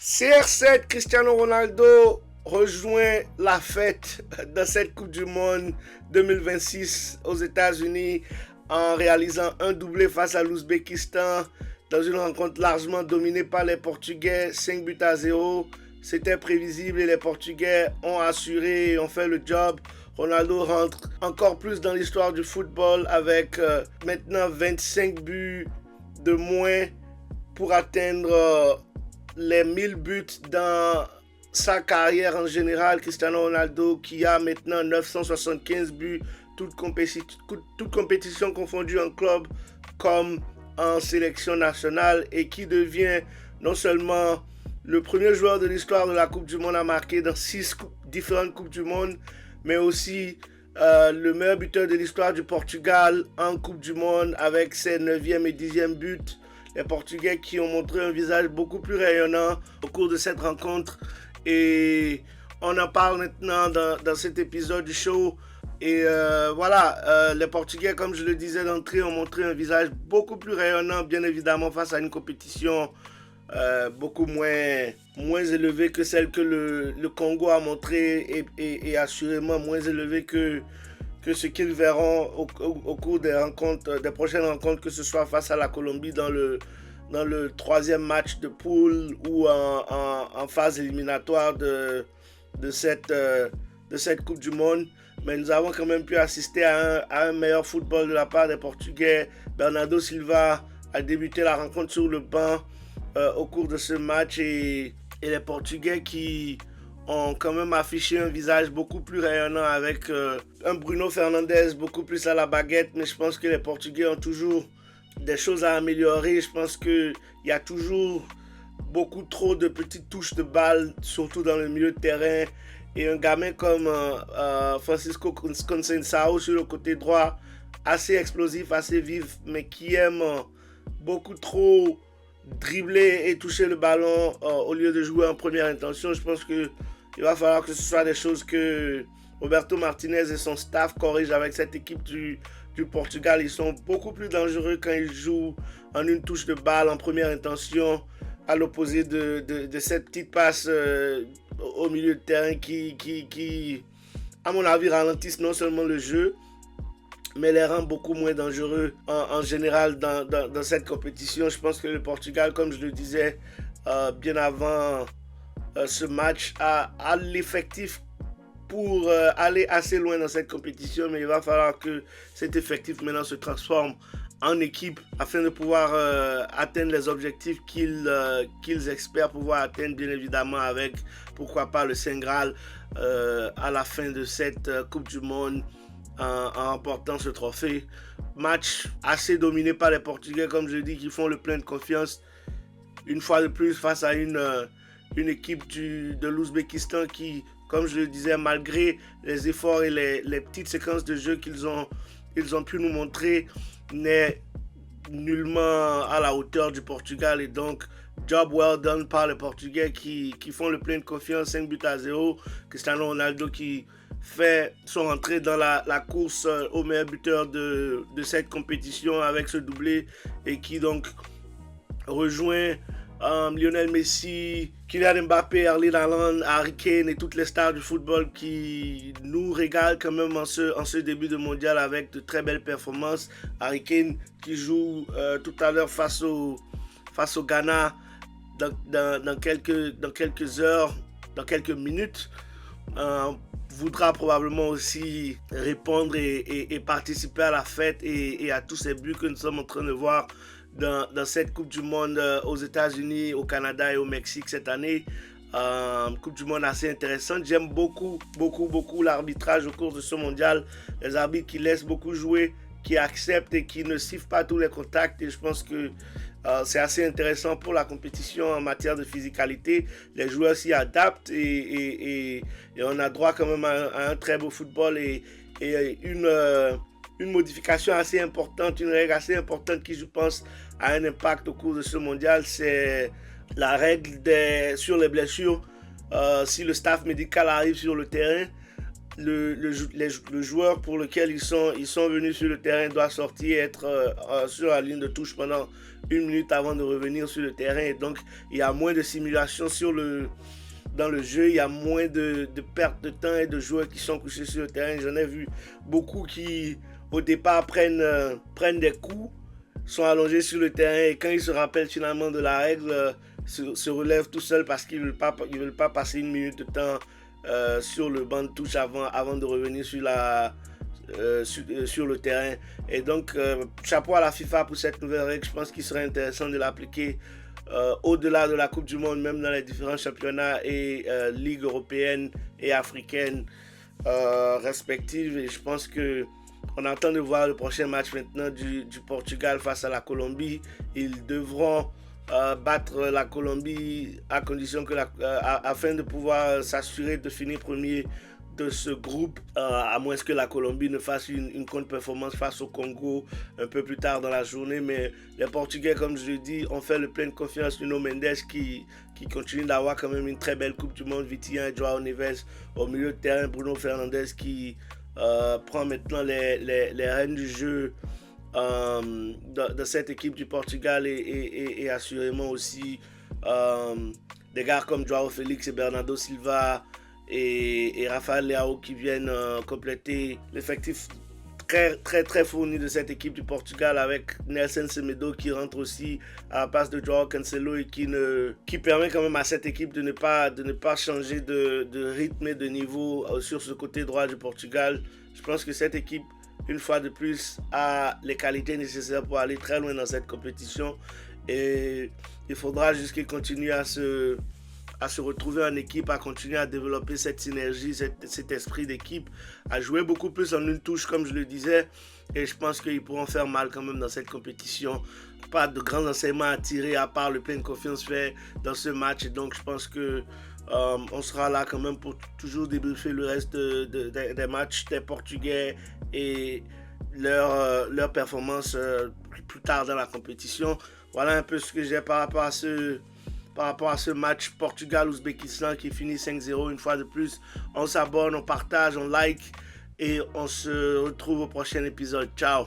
CR7, Cristiano Ronaldo rejoint la fête dans cette Coupe du Monde 2026 aux États-Unis en réalisant un doublé face à l'Ouzbékistan dans une rencontre largement dominée par les Portugais, 5 buts à 0. C'était prévisible et les Portugais ont assuré et ont fait le job. Ronaldo rentre encore plus dans l'histoire du football avec maintenant 25 buts de moins pour atteindre les 1000 buts dans sa carrière en général. Cristiano Ronaldo qui a maintenant 975 buts, toute compétition confondue en club comme en sélection nationale, et qui devient non seulement le premier joueur de l'histoire de la Coupe du Monde à marquer dans 6 différentes Coupes du Monde, mais aussi le meilleur buteur de l'histoire du Portugal en Coupe du Monde avec ses 9e et 10e buts. Les Portugais qui ont montré un visage beaucoup plus rayonnant au cours de cette rencontre. Et on en parle maintenant dans cet épisode du show. Et voilà, les Portugais, comme je le disais d'entrée, ont montré un visage beaucoup plus rayonnant, bien évidemment, face à une compétition beaucoup moins élevée que celle que le Congo a montré, et assurément moins élevée que ce qu'ils verront au cours des prochaines rencontres, que ce soit face à la Colombie dans le 3e match de poule ou en phase éliminatoire de cette Coupe du Monde. Mais nous avons quand même pu assister à un meilleur football de la part des Portugais. Bernardo Silva a débuté la rencontre sur le banc au cours de ce match, et les Portugais qui ont quand même affiché un visage beaucoup plus rayonnant avec un Bruno Fernandes beaucoup plus à la baguette. Mais je pense que les Portugais ont toujours des choses à améliorer. Je pense qu'il y a toujours beaucoup trop de petites touches de balle, surtout dans le milieu de terrain. Et un gamin comme Francisco Conceição sur le côté droit, assez explosif, assez vif, mais qui aime beaucoup trop dribbler et toucher le ballon au lieu de jouer en première intention. Je pense qu'il va falloir que ce soit des choses que Roberto Martinez et son staff corrigent avec cette équipe du Portugal. Ils sont beaucoup plus dangereux quand ils jouent en une touche de balle en première intention, à l'opposé de cette petite passe au milieu de terrain qui, à mon avis, ralentissent non seulement le jeu, mais les rend beaucoup moins dangereux en général dans cette compétition. Je pense que le Portugal, comme je le disais bien avant ce match, a l'effectif pour aller assez loin dans cette compétition, mais il va falloir que cet effectif maintenant se transforme en équipe afin de pouvoir atteindre les objectifs qu'ils espèrent pouvoir atteindre, bien évidemment, avec pourquoi pas le Saint Graal à la fin de cette Coupe du Monde en remportant ce trophée. Match assez dominé par les Portugais, comme je dis, qui font le plein de confiance une fois de plus face à une équipe de l'Ouzbékistan qui, comme je le disais, malgré les efforts et les petites séquences de jeu qu'ils ont pu nous montrer, n'est nullement à la hauteur du Portugal. Et donc, job well done par les Portugais qui font le plein de confiance, 5 buts à 0. Cristiano Ronaldo qui fait son entrée dans la course au meilleur buteur de cette compétition avec ce doublé, et qui donc rejoint Lionel Messi, Kylian Mbappé, Erling Haaland, Harry Kane et toutes les stars du football qui nous régalent quand même en ce début de mondial avec de très belles performances. Harry Kane qui joue tout à l'heure face au Ghana dans quelques heures, dans quelques minutes. Voudra probablement aussi répondre et participer à la fête et à tous ces buts que nous sommes en train de voir dans cette Coupe du Monde aux États-Unis, au Canada et au Mexique cette année. Coupe du Monde assez intéressante. J'aime beaucoup l'arbitrage au cours de ce mondial. Les arbitres qui laissent beaucoup jouer, qui acceptent et qui ne sifflent pas tous les contacts. Et je pense que c'est assez intéressant pour la compétition en matière de physicalité. Les joueurs s'y adaptent et on a droit quand même à un très beau football et une modification assez importante, une règle assez importante qui, je pense, a un impact au cours de ce mondial. C'est la règle sur les blessures. Si le staff médical arrive sur le terrain, le joueur pour lequel ils sont venus sur le terrain doit sortir et être sur la ligne de touche pendant 1 minute avant de revenir sur le terrain. Et donc, il y a moins de simulation dans le jeu, il y a moins de perte de temps et de joueurs qui sont couchés sur le terrain. J'en ai vu beaucoup qui, au départ, prennent des coups, sont allongés sur le terrain et quand ils se rappellent finalement de la règle, se relèvent tout seuls parce qu'ils ne veulent pas passer 1 minute de temps sur le banc de touche avant de revenir sur le terrain. Et donc, chapeau à la FIFA pour cette nouvelle règle. Je pense qu'il serait intéressant de l'appliquer au-delà de la Coupe du Monde, même dans les différents championnats et ligues européennes et africaines respectives. Et je pense qu'on attend de voir le prochain match maintenant du Portugal face à la Colombie. Ils devront battre la Colombie à condition afin de pouvoir s'assurer de finir premier de ce groupe, à moins que la Colombie ne fasse une contre-performance face au Congo un peu plus tard dans la journée. Mais les Portugais, comme je l'ai dit, ont fait le plein de confiance. Nuno Mendes qui continue d'avoir quand même une très belle Coupe du Monde. Vitinha et Joao Neves au milieu de terrain. Bruno Fernandes qui prend maintenant les rênes du jeu de cette équipe du Portugal et assurément aussi des gars comme Joao Félix et Bernardo Silva et Rafael Leao qui viennent compléter l'effectif très très très fourni de cette équipe du Portugal, avec Nelson Semedo qui rentre aussi à la place de Joao Cancelo et qui permet quand même à cette équipe de ne pas changer de rythme et de niveau sur ce côté droit du Portugal. Je pense que cette équipe, une fois de plus, a les qualités nécessaires pour aller très loin dans cette compétition, et il faudra juste qu'ils continuent à se retrouver en équipe, à continuer à développer cette synergie, cet esprit d'équipe, à jouer beaucoup plus en une touche comme je le disais, et je pense qu'ils pourront faire mal quand même dans cette compétition. Pas de grands enseignements à tirer à part le plein de confiance fait dans ce match, et donc je pense que on sera là quand même pour toujours débriefer le reste des matchs des Portugais et leur performance plus tard dans la compétition. Voilà un peu ce que j'ai par rapport à ce match Portugal-Ouzbékistan qui finit 5-0. Une fois de plus, on s'abonne, on partage, on like et on se retrouve au prochain épisode. Ciao!